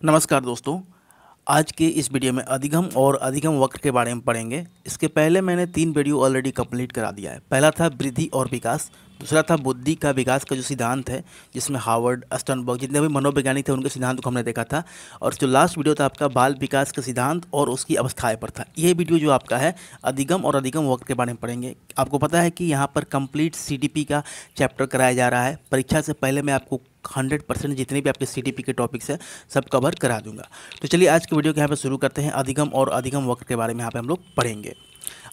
नमस्कार दोस्तों। आज के इस वीडियो में अधिगम और अधिगम वक्र के बारे में पढ़ेंगे। इसके पहले मैंने 3 वीडियो ऑलरेडी कंप्लीट करा दिया है। पहला था वृद्धि और विकास, दूसरा था बुद्धि का विकास का जो सिद्धांत है, जिसमें हार्वर्ड, स्टर्नबर्ग जितने भी मनोवैज्ञानिक थे उनके सिद्धांत को हमने देखा था। और जो लास्ट वीडियो था आपका बाल विकास का सिद्धांत और उसकी अवस्थाएं पर था। ये वीडियो जो आपका है अधिगम और अधिगम वक्र के बारे में पढ़ेंगे। आपको पता है कि यहाँ पर कंप्लीट सीडीपी का चैप्टर कराया जा रहा है। परीक्षा से पहले मैं आपको 100% जितने भी आपके सीडीपी के टॉपिक्स हैं सब कवर करा दूंगा। तो चलिए आज के वीडियो को यहाँ पे शुरू करते हैं। अधिगम और अधिगम वक्र के बारे में यहाँ पे हम लोग पढ़ेंगे।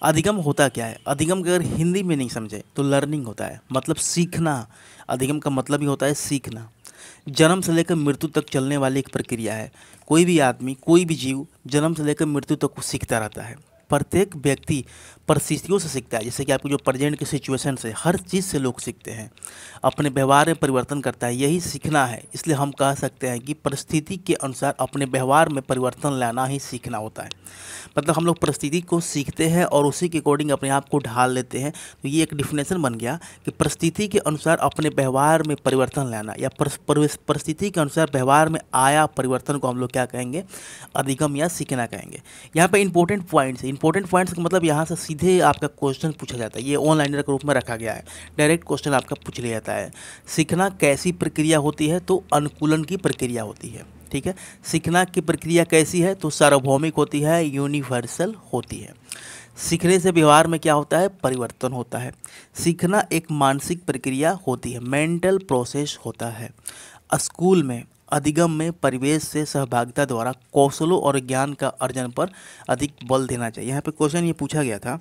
अधिगम होता क्या है? अधिगम का अगर हिंदी में नहीं समझे तो लर्निंग होता है, मतलब सीखना। अधिगम का मतलब ही होता है सीखना। जन्म से लेकर मृत्यु तक चलने वाली एक प्रक्रिया है। कोई भी आदमी, कोई भी जीव जन्म से लेकर मृत्यु तक सीखता रहता है। प्रत्येक व्यक्ति परिस्थितियों से सीखता है। जैसे कि आपको जो प्रेजेंट की सिचुएशन से, हर चीज़ से लोग सीखते हैं। अपने व्यवहार में परिवर्तन करता है, यही सीखना है। इसलिए हम कह सकते हैं कि परिस्थिति के अनुसार अपने व्यवहार में परिवर्तन लाना ही सीखना होता है। मतलब हम लोग परिस्थिति को सीखते हैं और उसी के अकॉर्डिंग अपने आप को ढाल लेते हैं। तो ये एक डिफिनेशन बन गया कि परिस्थिति के अनुसार अपने व्यवहार में परिवर्तन लाना, या परिस्थिति के अनुसार व्यवहार में आया परिवर्तन को हम लोग क्या कहेंगे? अधिगम या सीखना कहेंगे। यहाँ पे इंपॉर्टेंट पॉइंट्स है। इंपॉर्टेंट पॉइंट्स का मतलब यहाँ से सीधे आपका क्वेश्चन पूछा जाता है। ये ऑनलाइनर के रूप में रखा गया है। डायरेक्ट क्वेश्चन आपका पूछ लिया जाता है। सीखना कैसी प्रक्रिया होती है? तो अनुकूलन की प्रक्रिया होती है। ठीक है। सीखना की प्रक्रिया कैसी है? तो सार्वभौमिक होती है, यूनिवर्सल होती है। सीखने से व्यवहार में क्या होता है? परिवर्तन होता है। सीखना एक मानसिक प्रक्रिया होती है, मेंटल प्रोसेस होता है। स्कूल में अधिगम में परिवेश से सहभागिता द्वारा कौशलों और ज्ञान का अर्जन पर अधिक बल देना चाहिए। यहाँ पे क्वेश्चन ये पूछा गया था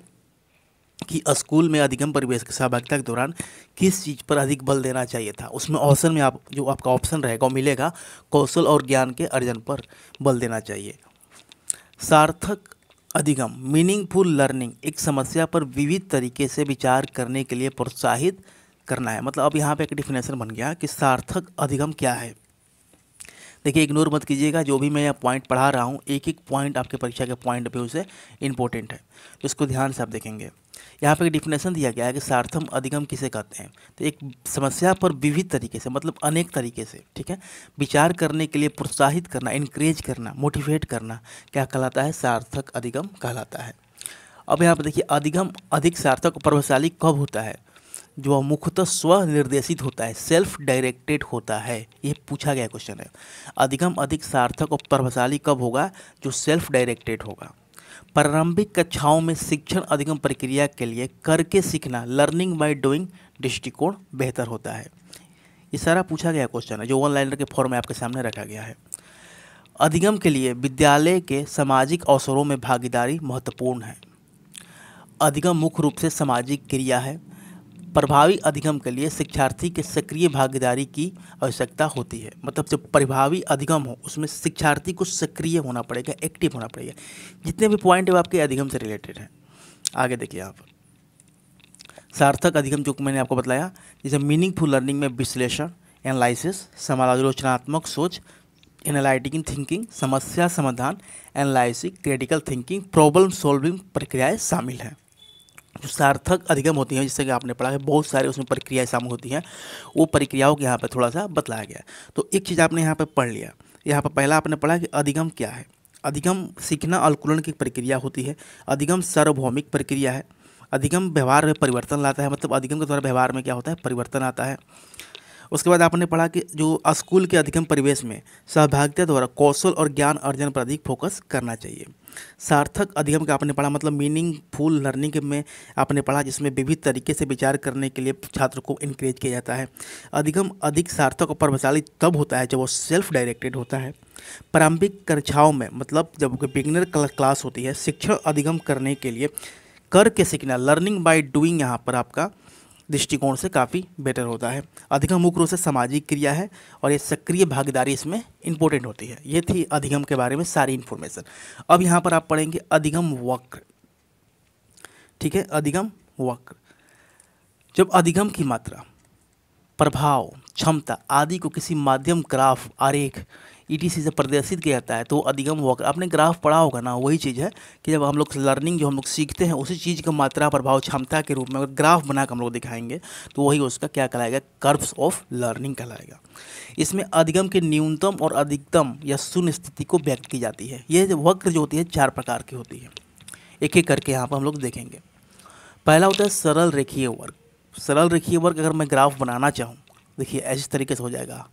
कि स्कूल में अधिगम परिवेश की सहभागिता के दौरान किस चीज़ पर अधिक बल देना चाहिए था। उसमें ऑप्शन में जो आपका ऑप्शन रहेगा वो मिलेगा कौशल और ज्ञान के अर्जन पर बल देना चाहिए। सार्थक अधिगम, मीनिंगफुल लर्निंग, एक समस्या पर विविध तरीके से विचार करने के लिए प्रोत्साहित करना है। मतलब अब यहाँ पे एक डिफिनेशन बन गया कि सार्थक अधिगम क्या है। देखिए, इग्नोर मत कीजिएगा, जो भी मैं यहाँ पॉइंट पढ़ा रहा हूँ एक एक पॉइंट आपके परीक्षा के पॉइंट ऑफ व्यू से इंपॉर्टेंट है, तो इसको ध्यान से आप देखेंगे। यहाँ पे एक डिफिनेशन दिया गया है कि सार्थक अधिगम किसे कहते हैं। तो एक समस्या पर विविध तरीके से, मतलब अनेक तरीके से, ठीक है, विचार करने के लिए प्रोत्साहित करना, इनक्रेज करना, मोटिवेट करना, क्या कहलाता है? सार्थक अधिगम कहलाता है। अब यहाँ पर देखिए, अधिगम अधिक सार्थक और प्रभावशाली कब होता है? जो मुख्यतः स्व निर्देशित होता है, सेल्फ डायरेक्टेड होता है। ये पूछा गया क्वेश्चन है। अधिगम अधिक सार्थक और प्रभावशाली कब होगा? जो सेल्फ डायरेक्टेड होगा। प्रारंभिक कक्षाओं में शिक्षण अधिगम प्रक्रिया के लिए करके सीखना, लर्निंग बाय डूइंग दृष्टिकोण बेहतर होता है। ये सारा पूछा गया क्वेश्चन है जो ऑनलाइनर के फॉर्म में आपके सामने रखा गया है। अधिगम के लिए विद्यालय के सामाजिक अवसरों में भागीदारी महत्वपूर्ण है। अधिगम मुख्य रूप से सामाजिक क्रिया है। प्रभावी अधिगम के लिए शिक्षार्थी के सक्रिय भागीदारी की आवश्यकता होती है। मतलब जब प्रभावी अधिगम हो उसमें शिक्षार्थी को सक्रिय होना पड़ेगा, एक्टिव होना पड़ेगा। जितने भी पॉइंट है वो आपके अधिगम से रिलेटेड है। आगे देखिए आप, सार्थक अधिगम जो मैंने आपको बताया, जैसे मीनिंगफुल लर्निंग में विश्लेषण, एनालिसिस, समालोचनात्मक सोच, एनालिटिकल थिंकिंग, समस्या समाधान, analysis, critical thinking, problem solving प्रक्रियाएं शामिल हैं। जो सार्थक अधिगम होती हैं, जिससे कि आपने पढ़ा है, बहुत सारे उसमें प्रक्रियाएं शामिल होती हैं। वो प्रक्रियाओं को यहाँ पर थोड़ा सा बतलाया गया है। तो एक चीज़ आपने यहाँ पर पढ़ लिया। यहाँ पर पहला आपने पढ़ा कि अधिगम क्या है। अधिगम सीखना अनुकूलन की प्रक्रिया होती है। अधिगम सार्वभौमिक प्रक्रिया है। अधिगम व्यवहार में परिवर्तन लाता है, मतलब अधिगम के द्वारा व्यवहार में क्या होता है? परिवर्तन आता है। उसके बाद आपने पढ़ा कि जो स्कूल के अधिगम परिवेश में सहभागिता द्वारा कौशल और ज्ञान अर्जन पर अधिक फोकस करना चाहिए। सार्थक अधिगम का आपने पढ़ा, मतलब मीनिंगफुल लर्निंग में आपने पढ़ा, जिसमें विविध तरीके से विचार करने के लिए छात्र को इनक्रेज किया जाता है। अधिगम अधिक सार्थक और प्रभावशाली तब होता है जब वो सेल्फ डायरेक्टेड होता है। प्रारंभिक कक्षाओं में, मतलब जब बिगिनर क्लास होती है, शिक्षण अधिगम करने के लिए करके सीखना, लर्निंग बाय डूइंग, यहाँ पर आपका दृष्टिकोण से काफ़ी बेटर होता है। अधिगम मुख्य रूप से सामाजिक क्रिया है और ये सक्रिय भागीदारी इसमें इंपॉर्टेंट होती है। ये थी अधिगम के बारे में सारी इन्फॉर्मेशन। अब यहाँ पर आप पढ़ेंगे अधिगम वक्र। ठीक है, अधिगम वक्र। जब अधिगम की मात्रा, प्रभाव, क्षमता आदि को किसी माध्यम, ग्राफ, आरेख ईटीसी से प्रदर्शित किया जाता है तो अधिगम वक्र, आपने ग्राफ पढ़ा होगा ना, वही चीज़ है कि जब हम लोग लर्निंग जो हम लोग सीखते हैं उसी चीज़ का मात्रा प्रभाव क्षमता के रूप में अगर ग्राफ बनाकर हम लोग दिखाएंगे तो वही उसका क्या कहलाएगा, कर्व्स ऑफ लर्निंग कहलाएगा। इसमें अधिगम के न्यूनतम और अधिकतम या शून्य स्थिति को व्यक्त की जाती है। ये वक्र जो होती है 4 प्रकार की होती है, एक एक करके यहाँ पर हम लोग देखेंगे। पहला होता है सरल रेखीय वक्र। सरल रेखीय वक्र अगर मैं ग्राफ बनाना चाहूँ, देखिए ऐसे तरीके से हो जाएगा।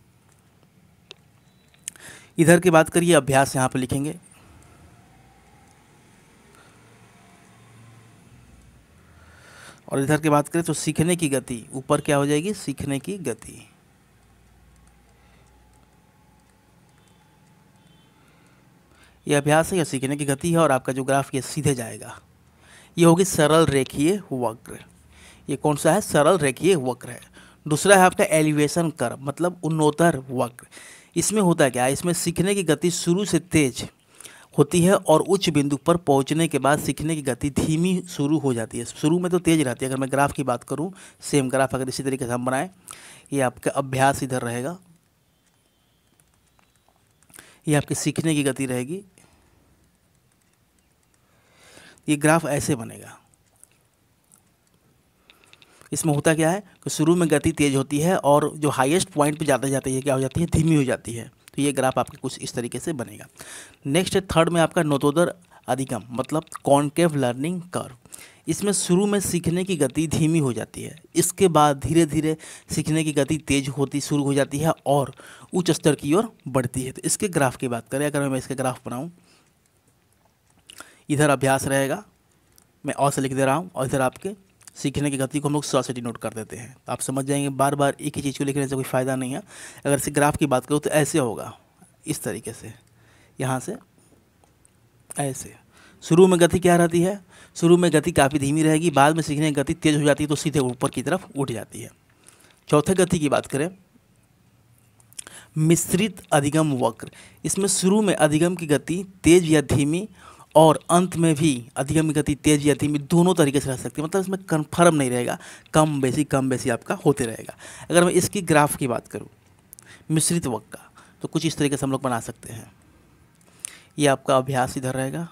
इधर की बात करिए, अभ्यास यहाँ पे लिखेंगे, और इधर की बात करें तो सीखने की गति, ऊपर क्या हो जाएगी, सीखने की गति। ये अभ्यास है या सीखने की गति है, और आपका जो ग्राफ ये सीधे जाएगा। ये होगी सरल रेखीय वक्र। ये कौन सा है, सरल रेखीय वक्र है। दूसरा है आपका एलिवेशन कर्व, मतलब उन्नोत्तर वक्र। इसमें होता क्या है, इसमें सीखने की गति शुरू से तेज होती है और उच्च बिंदु पर पहुंचने के बाद सीखने की गति धीमी शुरू हो जाती है। शुरू में तो तेज रहती है। अगर मैं ग्राफ की बात करूं, सेम ग्राफ अगर इसी तरीके से हम बनाएं, ये आपका अभ्यास इधर रहेगा, ये आपकी सीखने की गति रहेगी। ये ग्राफ ऐसे बनेगा। इसमें होता क्या है कि शुरू में गति तेज होती है और जो हाईएस्ट पॉइंट पे जाते जाते ये क्या हो जाती है, धीमी हो जाती है। तो ये ग्राफ आपके कुछ इस तरीके से बनेगा। नेक्स्ट है थर्ड में आपका नोतोदर अधिगम, मतलब कॉन्केव लर्निंग कर्व। इसमें शुरू में सीखने की गति धीमी हो जाती है, इसके बाद धीरे धीरे सीखने की गति तेज होती शुरू हो जाती है और उच्च स्तर की ओर बढ़ती है। तो इसके ग्राफ की बात करें, अगर मैं इसके ग्राफ बनाऊँ, इधर अभ्यास रहेगा, मैं और से लिख दे रहा हूँ, और इधर आपके सीखने की गति को हम लोग 100 से डिनोट कर देते हैं। तो आप समझ जाएंगे, बार बार एक ही चीज़ को लिखने से कोई फ़ायदा नहीं है। अगर इसे ग्राफ की बात करूँ तो ऐसे होगा, इस तरीके से, यहाँ से ऐसे। शुरू में गति क्या रहती है, शुरू में गति काफ़ी धीमी रहेगी, बाद में सीखने की गति तेज़ हो जाती है तो सीधे ऊपर की तरफ उठ जाती है। चौथे गति की बात करें, मिश्रित अधिगम वक्र। इसमें शुरू में अधिगम की गति तेज या धीमी और अंत में भी अधिगम की गति तेज या धीमी दोनों तरीके से रह सकती है, मतलब इसमें कन्फर्म नहीं रहेगा, कम बेसी आपका होते रहेगा। अगर मैं इसकी ग्राफ की बात करूं मिश्रित वक्र का, तो कुछ इस तरीके से हम लोग बना सकते हैं। ये आपका अभ्यास इधर रहेगा,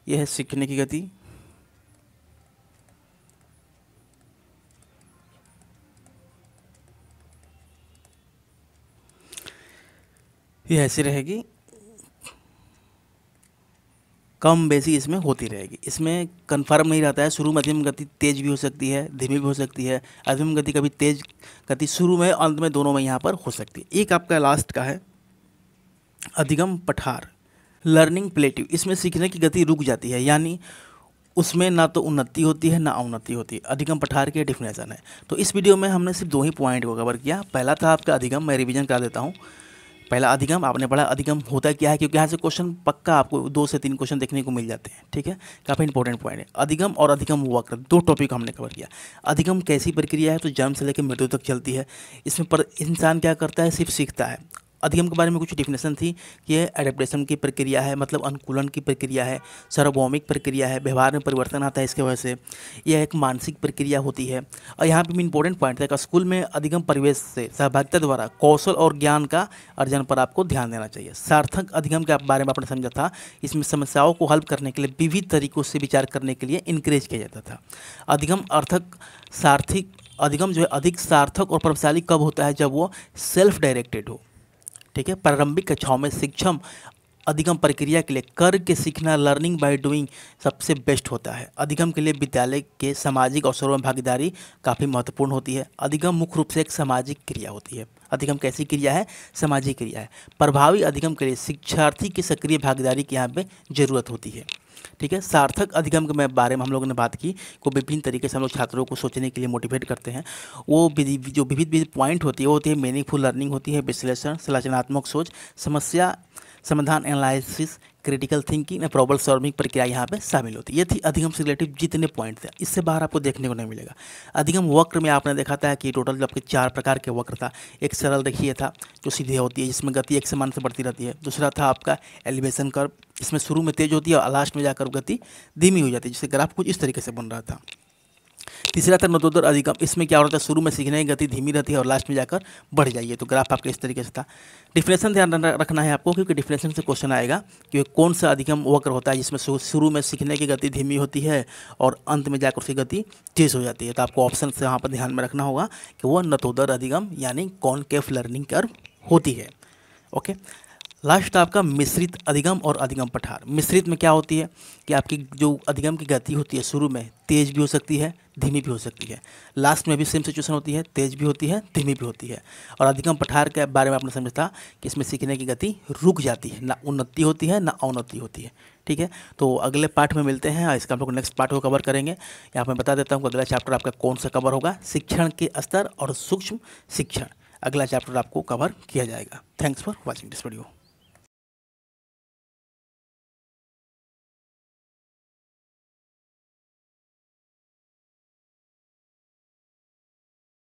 यह है सीखने की गति, ये ऐसी रहेगी, कम बेसी इसमें होती रहेगी। इसमें कन्फर्म नहीं रहता है, शुरू में अधिगम गति तेज भी हो सकती है, धीमी भी हो सकती है। अधिगम गति कभी तेज गति शुरू में, अंत में, दोनों में यहाँ पर हो सकती है। एक आपका लास्ट का है अधिगम पठार, लर्निंग प्लेटिव। इसमें सीखने की गति रुक जाती है, यानी उसमें ना तो उन्नति होती है ना अवनति होती है। अधिगम पठार की डेफिनेशन है। तो इस वीडियो में हमने सिर्फ 2 ही पॉइंट को कवर किया। पहला था आपका अधिगम, मैं रिवीजन करा देता हूँ। पहला अधिगम आपने पढ़ा, अधिगम होता क्या है, क्योंकि यहाँ से क्वेश्चन पक्का आपको 2 से 3 क्वेश्चन देखने को मिल जाते हैं, ठीक है, काफ़ी इंपॉर्टेंट पॉइंट है। अधिगम और अधिगम वक्र 2 टॉपिक हमने कवर किया। अधिगम कैसी प्रक्रिया है, तो जन्म से लेकर मृत्यु तक चलती है। इसमें पर इंसान क्या करता है, सिर्फ सीखता है। अधिगम के बारे में कुछ डेफिनेशन थी कि यह एडेप्टेशन की प्रक्रिया है, मतलब अनुकूलन की प्रक्रिया है, सार्वभौमिक प्रक्रिया है, व्यवहार में परिवर्तन आता है इसके वजह से, यह एक मानसिक प्रक्रिया होती है। और यहाँ पे भी इंपॉर्टेंट पॉइंट है कि स्कूल में अधिगम परिवेश से सहभागिता द्वारा कौशल और ज्ञान का अर्जन पर आपको ध्यान देना चाहिए। सार्थक अधिगम के बारे में आपने समझा था, इसमें समस्याओं को हल करने के लिए विविध तरीकों से विचार करने के लिए इनकरेज किया जाता था। अधिगम अर्थक सार्थक अधिगम जो है अधिक सार्थक और प्रभावशाली कब होता है, जब वो सेल्फ डायरेक्टेड हो, ठीक है। प्रारंभिक कक्षाओं में शिक्षण अधिगम प्रक्रिया के लिए करके सीखना, लर्निंग बाय डूइंग, सबसे बेस्ट होता है। अधिगम के लिए विद्यालय के सामाजिक अवसरों में भागीदारी काफ़ी महत्वपूर्ण होती है। अधिगम मुख्य रूप से एक सामाजिक क्रिया होती है। अधिगम कैसी क्रिया है, सामाजिक क्रिया है। प्रभावी अधिगम के लिए शिक्षार्थी की सक्रिय भागीदारी की यहाँ पे जरूरत होती है, ठीक है। सार्थक अधिगम के बारे में हम लोगों ने बात की, को विभिन्न तरीके से हम लोग छात्रों को सोचने के लिए मोटिवेट करते हैं। वो जो विविध पॉइंट होती है वो होती है मीनिंगफुल लर्निंग होती है, विश्लेषण, संरचनात्मक सोच, समस्या समाधान, analysis, critical thinking, problem solving प्रक्रिया यहाँ पे शामिल होती है। ये थी अधिगम से रिलेटिव जितने पॉइंट थे, इससे बाहर आपको देखने को नहीं मिलेगा। अधिगम वक्र में आपने देखा था कि टोटल आपके 4 प्रकार के वक्र था। एक सरल रेखीय था जो सीधे होती है, जिसमें गति एक समान से बढ़ती रहती है। दूसरा था आपका एलिवेशन कर्व, इसमें शुरू में तेज होती है और लास्ट में जाकर गति धीमी हो जाती है, जिससे ग्राफ कुछ इस तरीके से बन रहा था। तीसरा था नतोदर अधिगम। इसमें क्या होता है, शुरू में सीखने की गति धीमी रहती है और लास्ट में जाकर बढ़ जाइए। तो ग्राफ आपके इस तरीके से था। डिफिनेशन ध्यान रखना है आपको, क्योंकि डिफिनेशन से क्वेश्चन आएगा कि कौन सा अधिगम वक्र होता है जिसमें शुरू में सीखने की गति धीमी होती है और अंत में जाकर उसकी गति तेज हो जाती है। तो आपको ऑप्शन से वहाँ पर ध्यान में रखना होगा कि वो नतोदर अधिगम यानी कॉनकेव लर्निंग कर्व होती है। ओके, लास्ट आपका मिश्रित अधिगम और अधिगम पठार। मिश्रित में क्या होती है कि आपकी जो अधिगम की गति होती है शुरू में तेज भी हो सकती है, धीमी भी हो सकती है। लास्ट में भी सेम सिचुएशन होती है, तेज भी होती है, धीमी भी होती है। और अधिगम पठार के बारे में आपने समझा था कि इसमें सीखने की गति रुक जाती है, ना उन्नति होती है ना अवनति होती है। ठीक है, तो अगले पार्ट में मिलते हैं। इसका हम लोग नेक्स्ट पार्ट को कवर करेंगे। यहाँ मैं बता देता हूँ अगला चैप्टर आपका कौन सा कवर होगा, शिक्षण के स्तर और सूक्ष्म शिक्षण। अगला चैप्टर आपको कवर किया जाएगा। Thanks for watching this video.